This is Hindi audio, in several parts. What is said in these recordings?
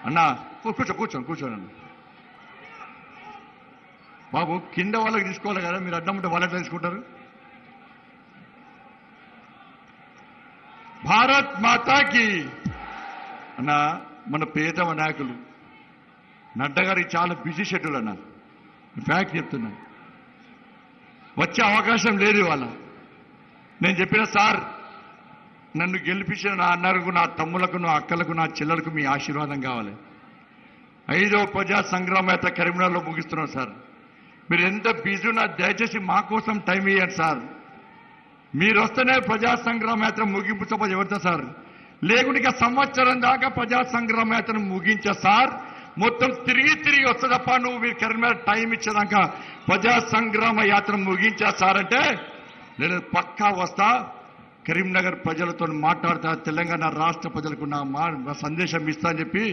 అన్నా కూర్చోండి బాబు, కింద వాళ్ళకి తీసుకోవాలి కదా, మీరు అడ్డం ఉంటే వాళ్ళు ఎట్లా తీసుకుంటారు? భారత్ మాతాకి అన్న, మన పేదవ నాయకులు నడ్డా గారికి చాలా బిజీ షెడ్యూల్ అన్న, ఫ్యాక్ట్ చెప్తున్నా, వచ్చే అవకాశం లేదు ఇవాళ. నేను చెప్పిన సార్, నన్ను గెలిపించిన నా అన్నలకు, నా తమ్ములకు, నా అక్కలకు, నా చెల్లెలకు మీ ఆశీర్వాదం కావాలి. 5వ ప్రజా సంగ్రామ యాత్ర కరీంనగర్లో ముగిస్తున్నాం సార్. మీరు ఎంత బిజీ ఉన్నా దయచేసి మా కోసం టైం ఇవ్వండి సార్. మీరు వస్తేనే ప్రజా సంగ్రామ యాత్ర ముగింపు సభ ఎవరితో సార్, లేకుంటే ఇక సంవత్సరం దాకా ప్రజా సంగ్రామ యాత్రను ముగించా సార్. మొత్తం తిరిగి వస్తా తప్ప నువ్వు మీరు కరీంనగర్ టైం ఇచ్చేదాకా ప్రజా సంగ్రామ యాత్ర ముగించా సార్ అంటే నేను పక్కా వస్తా, కరీంనగర్ ప్రజలతో మాట్లాడతా, తెలంగాణ రాష్ట్ర ప్రజలకు నా సందేశం ఇస్తా అని చెప్పి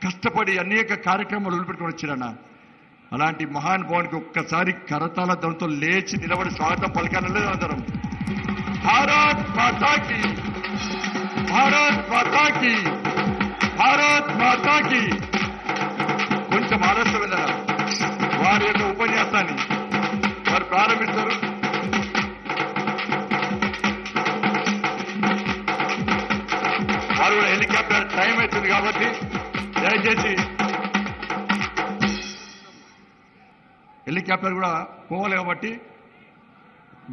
కష్టపడి అనేక కార్యక్రమాలు వదిలిపెట్టుకొని వచ్చిరన్న. అలాంటి మహానుభావునికి ఒక్కసారి కరతాల ధ్వనితో లేచి నిలబడి స్వాగతం పలికానలేదు అందరం. భారత్ మాతాకి, భారత్ మాతాకి, భారత్ మాతాకి. కొంచెం ఆలస్యం వెళ్ళారా, వారి యొక్క ఉపన్యాసాన్ని వారు ప్రారంభిస్తారు. వారు కూడా హెలికాప్టర్ టైం అవుతుంది కాబట్టి దయచేసి హెలికాప్టర్ కూడా పోవాలి కాబట్టి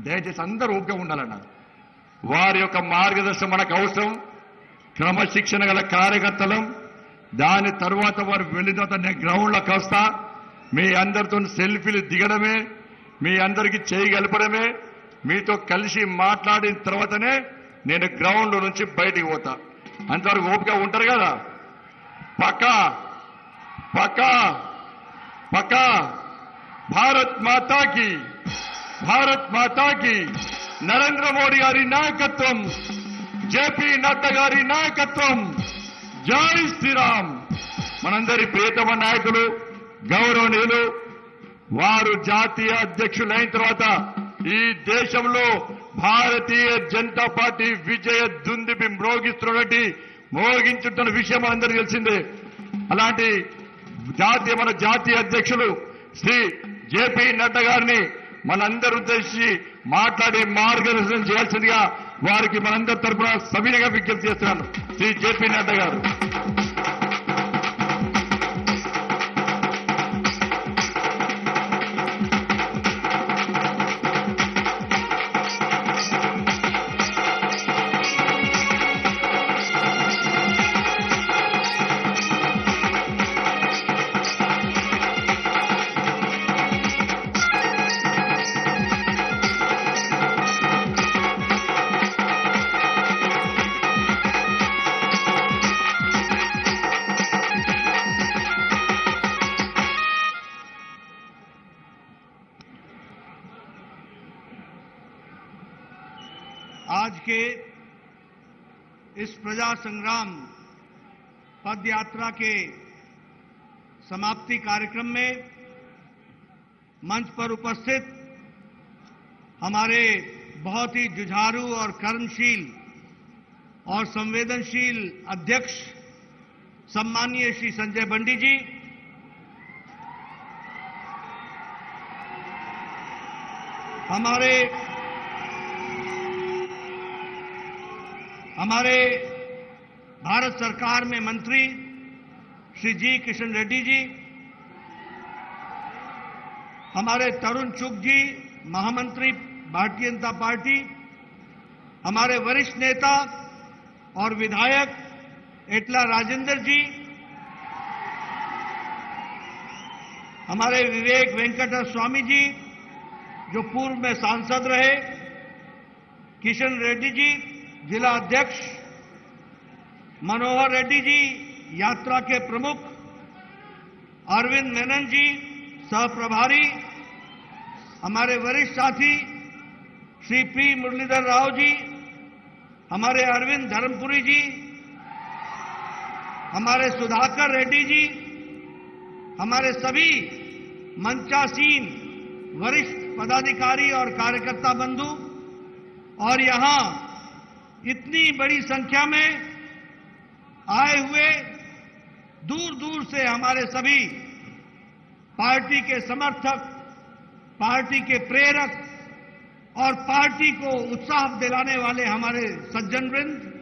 దయచేసి అందరూ ఓపిక ఉండాలన్న. వారి యొక్క మార్గదర్శనం మనకు అవసరం. క్రమశిక్షణ గల కార్యకర్తలం. దాని తర్వాత వారు వెళ్ళిన తర్వాత నేను గ్రౌండ్లోకి వస్తా, మీ అందరితో సెల్ఫీలు దిగడమే, మీ అందరికీ చేయగలపడమే, మీతో కలిసి మాట్లాడిన తర్వాతనే నేను గ్రౌండ్ నుంచి బయటికి పోతా. అంతవరకు ఓపిక ఉంటారు కదా. పక్కా పక్కా పక్కా. భారత్ మాతాకి, భారత్ మాతాకి. నరేంద్ర మోడీ గారి నాయకత్వం, జేపీ నడ్డా గారి నాయకత్వం. జై శ్రీరామ్. మనందరి ప్రియతమ నాయకులు, గౌరవనీయులు, వారు జాతీయ అధ్యక్షులైన తర్వాత ఈ దేశంలో భారతీయ జనతా పార్టీ విజయ దుందుబి మోగించుతున్న విషయం మనందరికీ తెలిసిందే. అలాంటి మన జాతీయ అధ్యక్షులు శ్రీ జేపీ నడ్డా గారిని మనందరూ ఉద్దేశించి మాట్లాడి మార్గదర్శనం చేయాల్సిందిగా వారికి మనందరి తరఫున సవినయంగా విజ్ఞప్తి చేస్తున్నాను. శ్రీ జేపీ నడ్డా గారు. आज के इस प्रजा संग्राम पद यात्रा के समाप्ति कार्यक्रम में मंच पर उपस्थित हमारे बहुत ही जुझारू और कर्मशील और संवेदनशील अध्यक्ष सम्माननीय श्री संजय बंडी जी, हमारे भारत सरकार में मंत्री श्री जी किशन रेड्डी जी, हमारे तरुण चुग जी, महामंत्री भारतीय जनता पार्टी, हमारे वरिष्ठ नेता और विधायक एटला राजेंद्र जी, हमारे विवेक वेंकट स्वामी जी जो पूर्व में सांसद रहे, किशन रेड्डी जी जिला अध्यक्ष, मनोहर रेड्डी जी यात्रा के प्रमुख, अरविंद मेनन जी सह प्रभारी, हमारे वरिष्ठ साथी श्री पी मुरलीधर राव जी, हमारे अरविंद धर्मपुरी जी, हमारे सुधाकर रेड्डी जी, हमारे सभी मंचासीन वरिष्ठ पदाधिकारी और कार्यकर्ता बंधु और यहां इतनी बड़ी संख्या में आए हुए दूर दूर से हमारे सभी पार्टी के समर्थक, पार्टी के प्रेरक और पार्टी को उत्साह दिलाने वाले हमारे सज्जन वृंद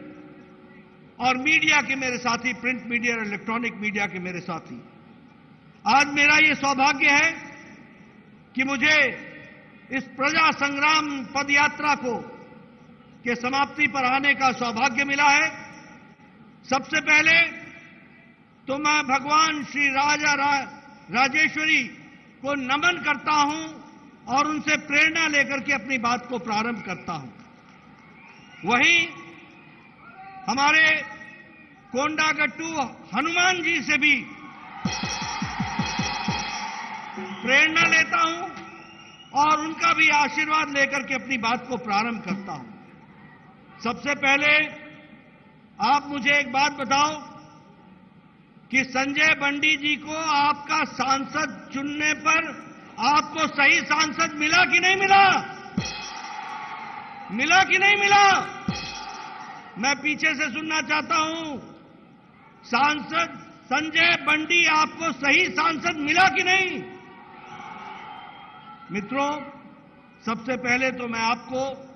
और मीडिया के मेरे साथी, प्रिंट मीडिया और इलेक्ट्रॉनिक मीडिया के मेरे साथी, आज मेरा ये सौभाग्य है कि मुझे इस प्रजा संग्राम पदयात्रा को के समाप्ति पर आने का सौभाग्य मिला है। सबसे पहले तो मैं भगवान श्री राजेश्वरी को नमन करता हूं और उनसे प्रेरणा लेकर के अपनी बात को प्रारंभ करता हूं। वहीं हमारे कोंडागट्टू हनुमान जी से भी प्रेरणा लेता हूं और उनका भी आशीर्वाद लेकर के अपनी बात को प्रारंभ करता हूं। सबसे पहले आप मुझे एक बात बताओ कि संजय बंडी जी को आपका सांसद चुनने पर आपको सही सांसद मिला कि नहीं मिला? मिला कि नहीं मिला? मैं पीछे से सुनना चाहता हूं। सांसद संजय बंडी आपको सही सांसद मिला कि नहीं? मित्रों, सबसे पहले तो मैं आपको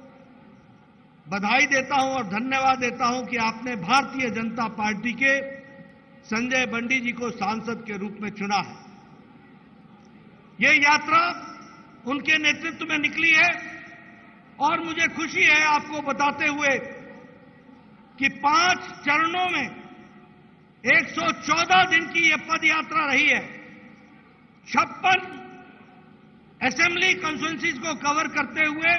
बधाई देता हूं और धन्यवाद देता हूं कि आपने भारतीय जनता पार्टी के संजय बंडी जी को सांसद के रूप में चुना है। ये यात्रा उनके नेतृत्व में निकली है और मुझे खुशी है आपको बताते हुए कि 5 चरणों में 114 दिन की यह पद यात्रा रही है। 56 असेंबली कॉन्स्टिट्यूएंसीज को कवर करते हुए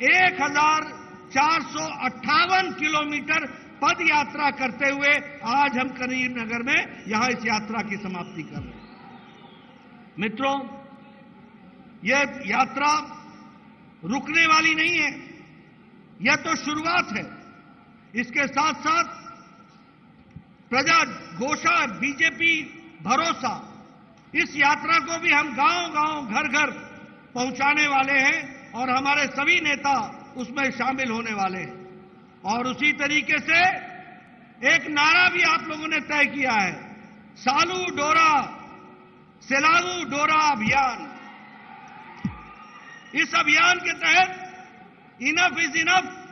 1458 किलोमीटर पद यात्रा करते हुए आज हम करीमनगर में यहां इस यात्रा की समाप्ति कर रहे हैं। मित्रों, यह यात्रा रुकने वाली नहीं है, यह तो शुरुआत है। इसके साथ साथ प्रजा घोषा, बीजेपी भरोसा, इस यात्रा को भी हम गांव-गांव, घर-घर पहुंचाने वाले हैं और हमारे सभी नेता उसमें शामिल होने वाले हैं। और उसी तरीके से एक नारा भी आप लोगों ने तय किया है, सालू डोरा सेलालू डोरा अभियान। इस अभियान के तहत enough is enough,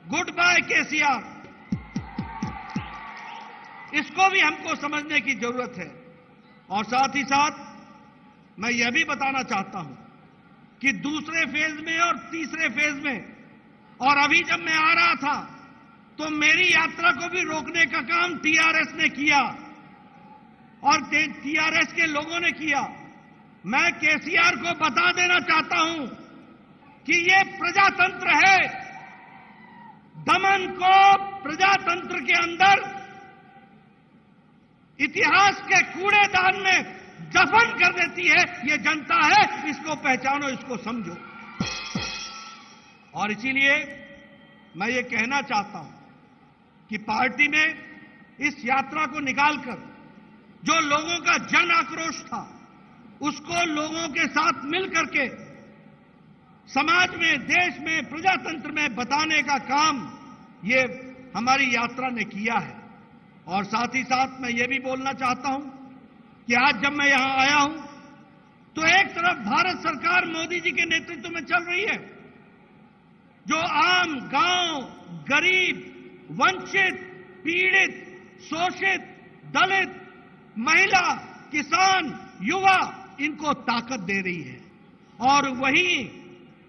goodbye KCR, इसको भी हमको समझने की जरूरत है। और साथ ही साथ मैं यह भी बताना चाहता हूं कि दूसरे फेज में और तीसरे फेज में, और अभी जब मैं आ रहा था तो मेरी यात्रा को भी रोकने का काम टीआरएस ने किया और टीआरएस के लोगों ने किया। मैं केसीआर को बता देना चाहता हूं कि ये प्रजातंत्र है। दमन को प्रजातंत्र के अंदर इतिहास के कूड़ेदान में दफन कर देती है ये जनता है। इसको पहचानो, इसको समझो। और इसीलिए मैं ये कहना चाहता हूं कि पार्टी ने इस यात्रा को निकालकर जो लोगों का जन आक्रोश था उसको लोगों के साथ मिलकर के समाज में, देश में, प्रजातंत्र में बताने का काम ये हमारी यात्रा ने किया है। और साथ ही साथ मैं ये भी बोलना चाहता हूं कि आज जब मैं यहां आया हूं तो एक तरफ भारत सरकार मोदी जी के नेतृत्व में चल रही है, जो आम गांव, गरीब, वंचित, पीड़ित, शोषित, दलित, महिला, किसान, युवा, इनको ताकत दे रही है। और वहीं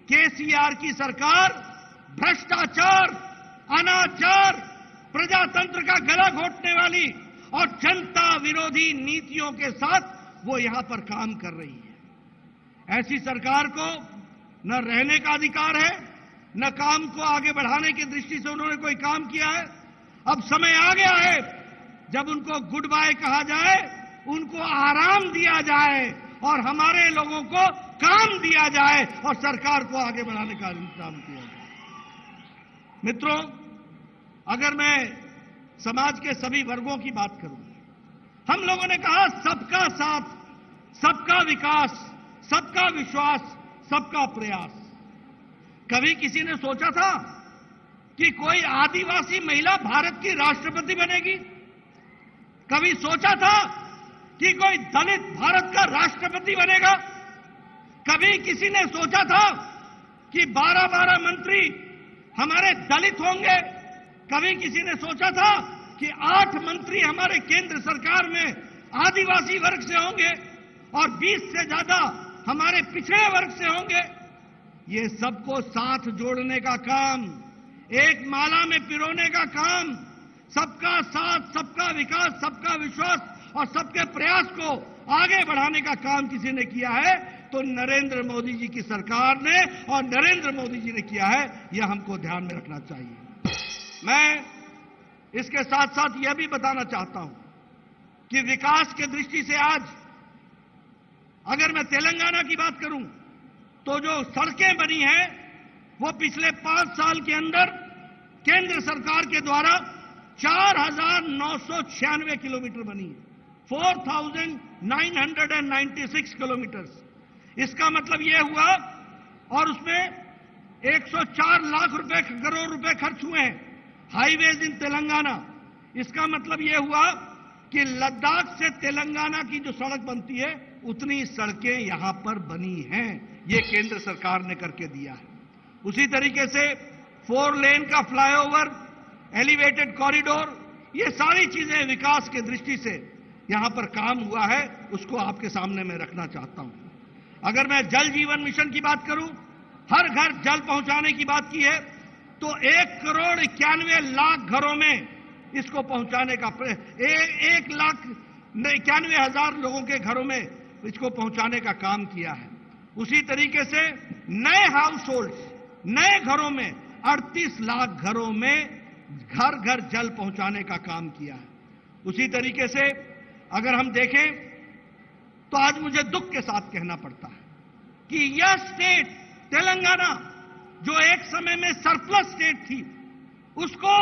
केसीआर की सरकार भ्रष्टाचार, अनाचार, प्रजातंत्र का गला घोटने वाली और जनता विरोधी नीतियों के साथ वो यहां पर काम कर रही है। ऐसी सरकार को न रहने का अधिकार है, न काम को आगे बढ़ाने की दृष्टि से उन्होंने कोई काम किया है। अब समय आ गया है जब उनको गुड बाय कहा जाए, उनको आराम दिया जाए और हमारे लोगों को काम दिया जाए और सरकार को आगे बढ़ाने का इंतजाम किया जाए। मित्रों, अगर मैं समाज के सभी वर्गों की बात करूं, हम लोगों ने कहा सबका साथ, सबका विकास, सबका विश्वास, सबका प्रयास। कभी किसी ने सोचा था कि कोई आदिवासी महिला भारत की राष्ट्रपति बनेगी? कभी सोचा था कि कोई दलित भारत का राष्ट्रपति बनेगा? कभी किसी ने सोचा था कि 12-12 मंत्री हमारे दलित होंगे? कभी किसी ने सोचा था कि 8 मंत्री हमारे केंद्र सरकार में आदिवासी वर्ग से होंगे और 20 से ज्यादा हमारे पिछड़े वर्ग से होंगे? ये सबको साथ जोड़ने का काम, एक माला में पिरोने का काम, सबका साथ, सबका विकास, सबका विश्वास और सबके प्रयास को आगे बढ़ाने का काम किसी ने किया है तो नरेंद्र मोदी जी की सरकार ने और नरेंद्र मोदी जी ने किया है। यह हमको ध्यान में रखना चाहिए। मैं इसके साथ साथ यह भी बताना चाहता हूं कि विकास के दृष्टि से आज अगर मैं तेलंगाना की बात करूं तो जो सड़कें बनी हैं वो पिछले 5 साल के अंदर केंद्र सरकार के द्वारा 4,996 किलोमीटर बनी है, 4,996 किलोमीटर। इसका मतलब यह हुआ, और उसमें 104 लाख करोड़ रुपए खर्च हुए हैं हाईवेज इन तेलंगाना। इसका मतलब यह हुआ कि लद्दाख से तेलंगाना की जो सड़क बनती है उतनी सड़कें यहां पर बनी हैं, ये केंद्र सरकार ने करके दिया है। उसी तरीके से 4 लेन का फ्लाईओवर, एलिवेटेड कॉरिडोर, ये सारी चीजें विकास के दृष्टि से यहां पर काम हुआ है, उसको आपके सामने मैं रखना चाहता हूं। अगर मैं जल जीवन मिशन की बात करूं, हर घर जल पहुंचाने की बात की है तो 1,91,00,000 घरों में इसको पहुंचाने का 1,91,000 लोगों के घरों में इसको पहुंचाने का काम किया है। उसी तरीके से नए हाउस होल्ड, नए घरों में 38 लाख घरों में घर घर जल पहुंचाने का काम किया है। उसी तरीके से अगर हम देखें तो आज मुझे दुख के साथ कहना पड़ता है कि यह स्टेट तेलंगाना जो एक समय में सरप्लस स्टेट थी उसको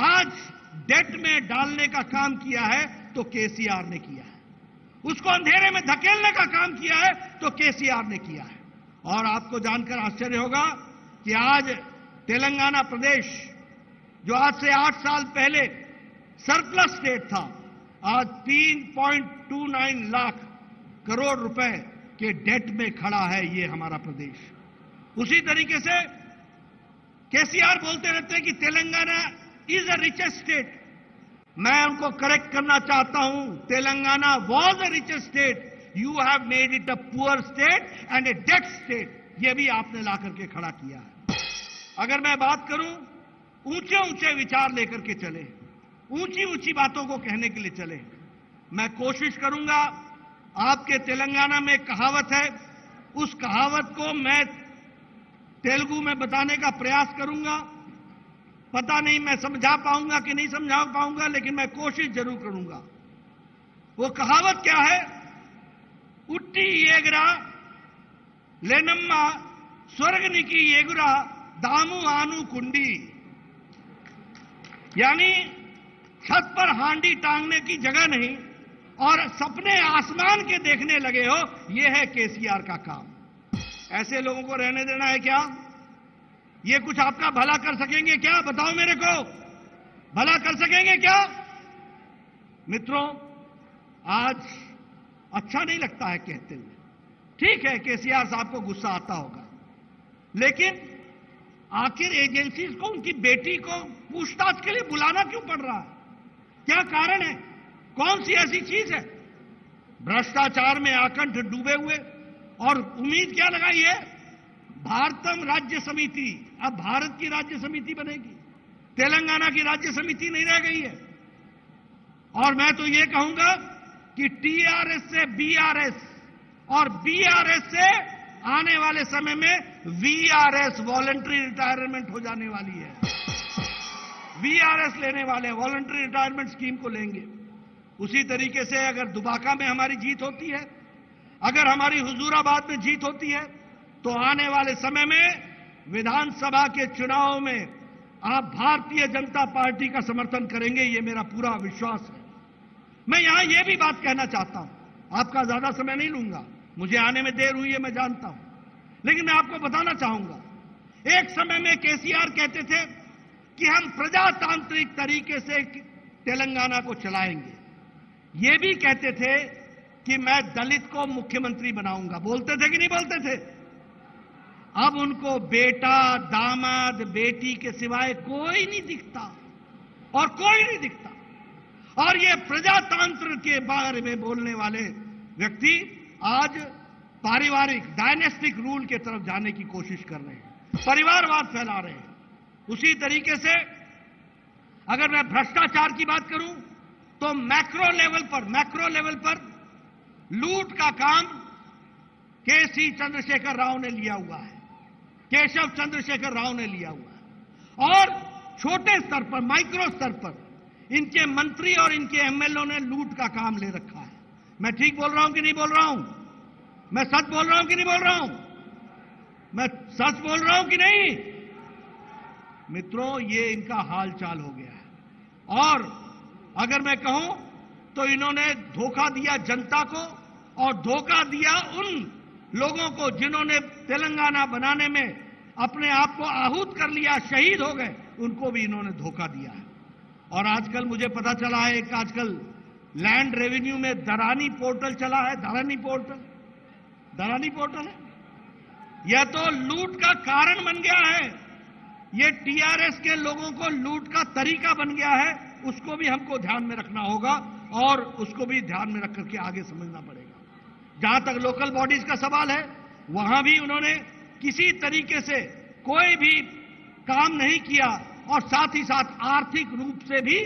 आज डेट में डालने का काम किया है तो केसीआर ने किया है, उसको अंधेरे में धकेलने का काम किया है तो केसीआर ने किया है। और आपको जानकर आश्चर्य होगा कि आज तेलंगाना प्रदेश जो आज से 8 साल पहले सरप्लस स्टेट था, आज 3.29 लाख करोड़ रुपए के डेट में खड़ा है ये हमारा प्रदेश। उसी तरीके से केसीआर बोलते रहते हैं कि Telangana is a richest state. मैं उनको करेक्ट करना चाहता हूं, Telangana was a richest state, you have made it a poor state and a debt state. यह भी आपने ला करके खड़ा किया है। अगर मैं बात करूं, ऊंचे ऊंचे विचार लेकर के चले, ऊंची ऊंची बातों को कहने के लिए चले। मैं कोशिश करूंगा, आपके तेलंगाना में कहावत है, उस कहावत को मैं तेलुगु में बताने का प्रयास करूंगा। पता नहीं मैं समझा पाऊंगा कि नहीं समझा पाऊंगा, लेकिन मैं कोशिश जरूर करूंगा। वो कहावत क्या है? उट्टी येगरा लेनम्मा स्वर्गनिकी येगुरा दामू आनू कुंडी, यानी छत पर हांडी टांगने की जगह नहीं और सपने आसमान के देखने लगे हो, यह है केसीआर का काम। ऐसे लोगों को रहने देना है क्या? ये कुछ आपका भला कर सकेंगे क्या? बताओ मेरे को, भला कर सकेंगे क्या? मित्रों, आज अच्छा नहीं लगता है कहते हुए। ठीक है, केसीआर साहब को गुस्सा आता होगा, लेकिन आखिर एजेंसीज को उनकी बेटी को पूछताछ के लिए बुलाना क्यों पड़ रहा है? क्या कारण है? कौन सी ऐसी चीज है? भ्रष्टाचार में आकंठ डूबे हुए, और उम्मीद क्या लगाई है? भारतम राज्य समिति, अब भारत की राज्य समिति बनेगी, तेलंगाना की राज्य समिति नहीं रह गई है। और मैं तो ये कहूंगा कि टीआरएस से बीआरएस और बीआरएस से आने वाले समय में वीआरएस, वॉलंटरी रिटायरमेंट हो जाने वाली है। वीआरएस लेने वाले, वॉलंटरी रिटायरमेंट स्कीम को लेंगे। उसी तरीके से अगर दुबाका में हमारी जीत होती है, अगर हमारी हुजूराबाद में जीत होती है, तो आने वाले समय में विधानसभा के चुनाव में आप भारतीय जनता पार्टी का समर्थन करेंगे, ये मेरा पूरा विश्वास है। मैं यहां यह भी बात कहना चाहता हूं, आपका ज्यादा समय नहीं लूंगा, मुझे आने में देर हुई है मैं जानता हूं, लेकिन मैं आपको बताना चाहूंगा, एक समय में केसीआर कहते थे कि हम प्रजातांत्रिक तरीके से तेलंगाना को चलाएंगे। ये भी कहते थे कि मैं दलित को मुख्यमंत्री बनाऊंगा। बोलते थे कि नहीं बोलते थे? अब उनको बेटा, दामाद, बेटी के सिवाय कोई नहीं दिखता, और कोई नहीं दिखता। और ये प्रजातंत्र के बारे में बोलने वाले व्यक्ति आज पारिवारिक डायनेस्टिक रूल के तरफ जाने की कोशिश कर रहे हैं, परिवारवाद फैला रहे हैं। उसी तरीके से अगर मैं भ्रष्टाचार की बात करूं तो मैक्रो लेवल पर लूट का काम केसी चंद्रशेखर राव ने लिया हुआ है, केशव चंद्रशेखर राव ने लिया हुआ है। और छोटे स्तर पर, माइक्रो स्तर पर इनके मंत्री और इनके एमएलए ने लूट का काम ले रखा है। मैं ठीक बोल रहा हूं कि नहीं बोल रहा हूं? मैं सच बोल रहा हूं कि नहीं बोल रहा हूं? मैं सच बोल रहा हूं कि नहीं? मित्रों, ये इनका हाल चाल हो गया है। और अगर मैं कहूं तो इन्होंने धोखा दिया जनता को, और धोखा दिया उन लोगों को जिन्होंने तेलंगाना बनाने में अपने आप को आहूत कर लिया, शहीद हो गए, उनको भी इन्होंने धोखा दिया है। और आजकल मुझे पता चला है कि आजकल लैंड रेवेन्यू में दरानी पोर्टल चला है। दरानी पोर्टल है। यह तो लूट का कारण बन गया है। यह टीआरएस के लोगों को लूट का तरीका बन गया है। उसको भी हमको ध्यान में रखना होगा, और उसको भी ध्यान में रख करके आगे समझना पड़ेगा। जहां तक लोकल बॉडीज का सवाल है, वहां भी उन्होंने किसी तरीके से कोई भी काम नहीं किया, और साथ ही साथ आर्थिक रूप से भी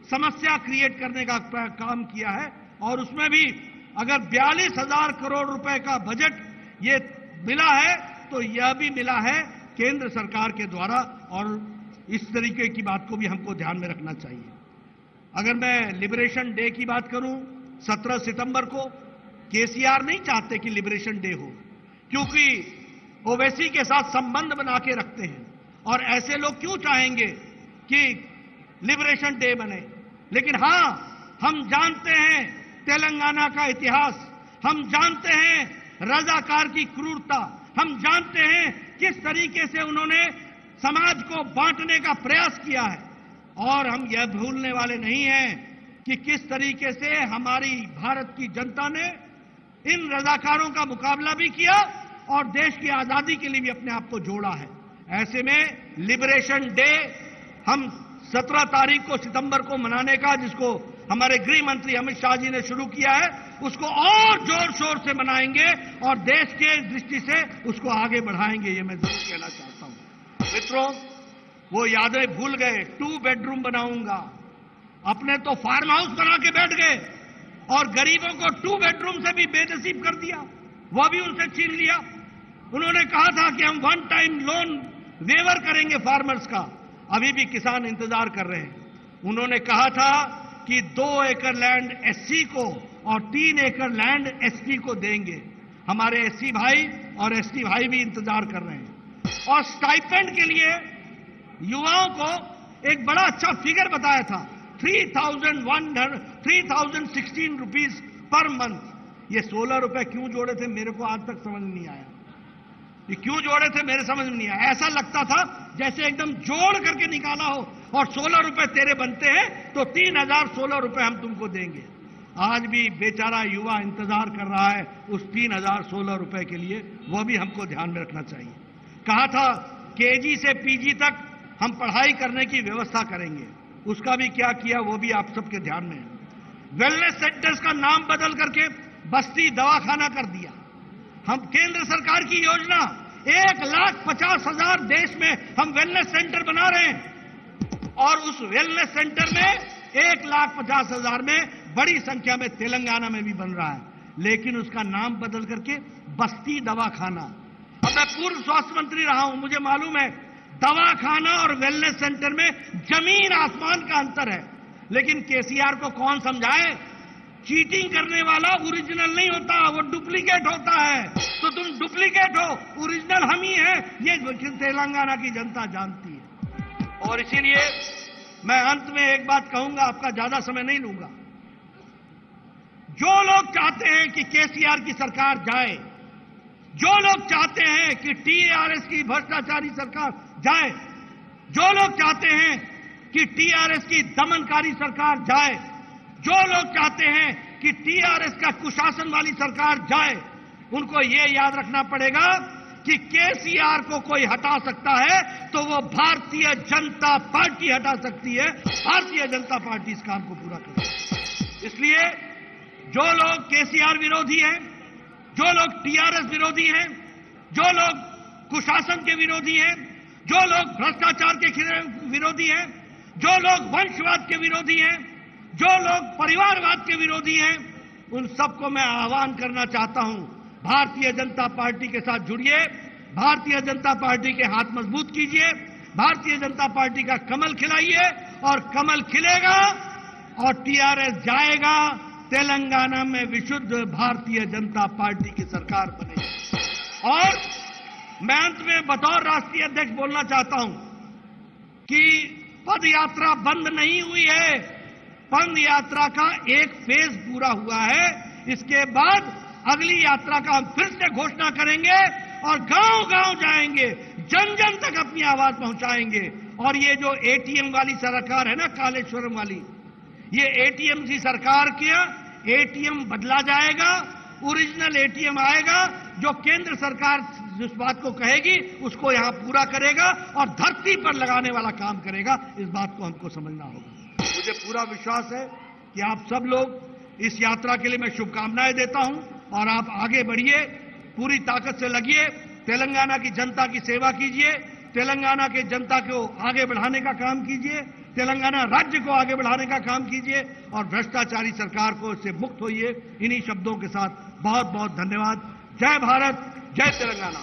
समस्या क्रिएट करने का काम किया है। और उसमें भी अगर 42,000 करोड़ रुपए का बजट ये मिला है, तो यह भी मिला है केंद्र सरकार के द्वारा, और इस तरीके की बात को भी हमको ध्यान में रखना चाहिए। अगर मैं लिबरेशन डे की बात करूं, 17 सितंबर को केसीआर नहीं चाहते कि लिबरेशन डे हो, क्योंकि ओवैसी के साथ संबंध बना के रखते हैं। और ऐसे लोग क्यों चाहेंगे कि लिबरेशन डे बने? लेकिन हां, हम जानते हैं तेलंगाना का इतिहास, हम जानते हैं रजाकार की क्रूरता, हम जानते हैं किस तरीके से उन्होंने समाज को बांटने का प्रयास किया है। और हम यह भूलने वाले नहीं हैं कि किस तरीके से हमारी भारत की जनता ने इन रजाकारों का मुकाबला भी किया, और देश की आजादी के लिए भी अपने आप को जोड़ा है। ऐसे में लिबरेशन डे हम 17 तारीख को सितंबर को मनाने का, जिसको हमारे गृह मंत्री अमित शाह जी ने शुरू किया है, उसको और जोर शोर से मनाएंगे, और देश के दृष्टि से उसको आगे बढ़ाएंगे। ये मैं जरूर कहना चाहता हूं। मित्रों, वो यादें भूल गए। 2 बेडरूम बनाऊंगा, अपने तो फार्म हाउस बना के बैठ गए, और गरीबों को 2 बेडरूम से भी बेनसीब कर दिया, वह भी उनसे छीन लिया। उन्होंने कहा था कि हम 1 टाइम लोन वेवर करेंगे फार्मर्स का, अभी भी किसान इंतजार कर रहे हैं। उन्होंने कहा था कि 2 एकड़ लैंड एससी को और 3 एकड़ लैंड एसटी को देंगे। हमारे एससी भाई और एसटी भाई भी इंतजार कर रहे हैं। और स्टाइपेंड के लिए युवाओं को एक बड़ा अच्छा फिगर बताया था, 3,016 रुपीज पर मंथ। ये 16 रुपए क्यों जोड़े थे, मेरे को आज तक समझ नहीं आया। ये क्यों जोड़े थे मेरे समझ में नहीं आया। ऐसा लगता था जैसे एकदम जोड़ करके निकाला हो, और 16 रुपए तेरे बनते हैं तो 3,016 रुपए हम तुमको देंगे। आज भी बेचारा युवा इंतजार कर रहा है उस 3,016 रुपए के लिए, वह भी हमको ध्यान में रखना चाहिए। कहा था केजी से पीजी तक हम पढ़ाई करने की व्यवस्था करेंगे, उसका भी क्या किया वो भी आप सबके ध्यान में है। वेलनेस सेंटर्स का नाम बदल करके बस्ती दवाखाना कर दिया। हम केंद्र सरकार की योजना 1,50,000 देश में हम वेलनेस सेंटर बना रहे हैं, और उस वेलनेस सेंटर में 1,50,000 में बड़ी संख्या में तेलंगाना में भी बन रहा है, लेकिन उसका नाम बदल करके बस्ती दवाखाना। अब मैं पूर्व स्वास्थ्य मंत्री रहा हूं, मुझे मालूम है दवाखाना और वेलनेस सेंटर में जमीन आसमान का अंतर है। लेकिन केसीआर को कौन समझाए, चीटिंग करने वाला ओरिजिनल नहीं होता, वो डुप्लीकेट होता है। तो तुम डुप्लीकेट हो, ओरिजिनल हम ही हैं, ये तेलंगाना की जनता जानती है। और इसीलिए मैं अंत में एक बात कहूंगा, आपका ज्यादा समय नहीं लूंगा। जो लोग चाहते हैं कि केसीआर की सरकार जाए, जो लोग चाहते हैं कि टीआरएस की भ्रष्टाचारी सरकार जाए, जो लोग चाहते हैं कि टीआरएस की दमनकारी सरकार जाए, जो लोग चाहते हैं कि टीआरएस का कुशासन वाली सरकार जाए, उनको ये याद रखना पड़ेगा कि केसीआर को कोई हटा सकता है तो वो भारतीय जनता पार्टी हटा सकती है। भारतीय जनता पार्टी इस काम को पूरा करेगी। इसलिए जो लोग केसीआर विरोधी हैं, जो लोग टीआरएस विरोधी हैं, जो लोग कुशासन के विरोधी हैं, जो लोग भ्रष्टाचार के विरोधी हैं, जो लोग वंशवाद के विरोधी हैं, जो लोग परिवारवाद के विरोधी हैं, उन सबको मैं आह्वान करना चाहता हूं, भारतीय जनता पार्टी के साथ जुड़िए, भारतीय जनता पार्टी के हाथ मजबूत कीजिए, भारतीय जनता पार्टी का कमल खिलाइए और कमल खिलेगा और टीआरएस जाएगा। तेलंगाना में विशुद्ध भारतीय जनता पार्टी की सरकार बनेगी। और मैं अंत में बतौर राष्ट्रीय अध्यक्ष बोलना चाहता हूं कि पद यात्रा बंद नहीं हुई है। पद यात्रा का एक फेज पूरा हुआ है। इसके बाद अगली यात्रा का हम फिर से घोषणा करेंगे और गांव-गांव जाएंगे, जन-जन तक अपनी आवाज पहुंचाएंगे। और ये जो एटीएम वाली सरकार है ना, कालेश्वरम वाली, ये एटीएम की सरकार किया, एटीएम बदला जाएगा, ओरिजिनल एटीएम आएगा। जो केंद्र सरकार जिस बात को कहेगी उसको यहां पूरा करेगा और धरती पर लगाने वाला काम करेगा। इस बात को हमको समझना होगा। मुझे पूरा विश्वास है कि आप सब लोग इस यात्रा के लिए मैं शुभकामनाएं देता हूं और आप आगे बढ़िए, पूरी ताकत से लगिए, तेलंगाना की जनता की सेवा कीजिए, तेलंगाना के जनता को आगे बढ़ाने का काम कीजिए, तेलंगाना राज्य को आगे बढ़ाने का काम कीजिए और भ्रष्टाचारी सरकार को इससे मुक्त होइए। इन्हीं शब्दों के साथ बहुत बहुत धन्यवाद। जय भारत, जय तेलंगाना।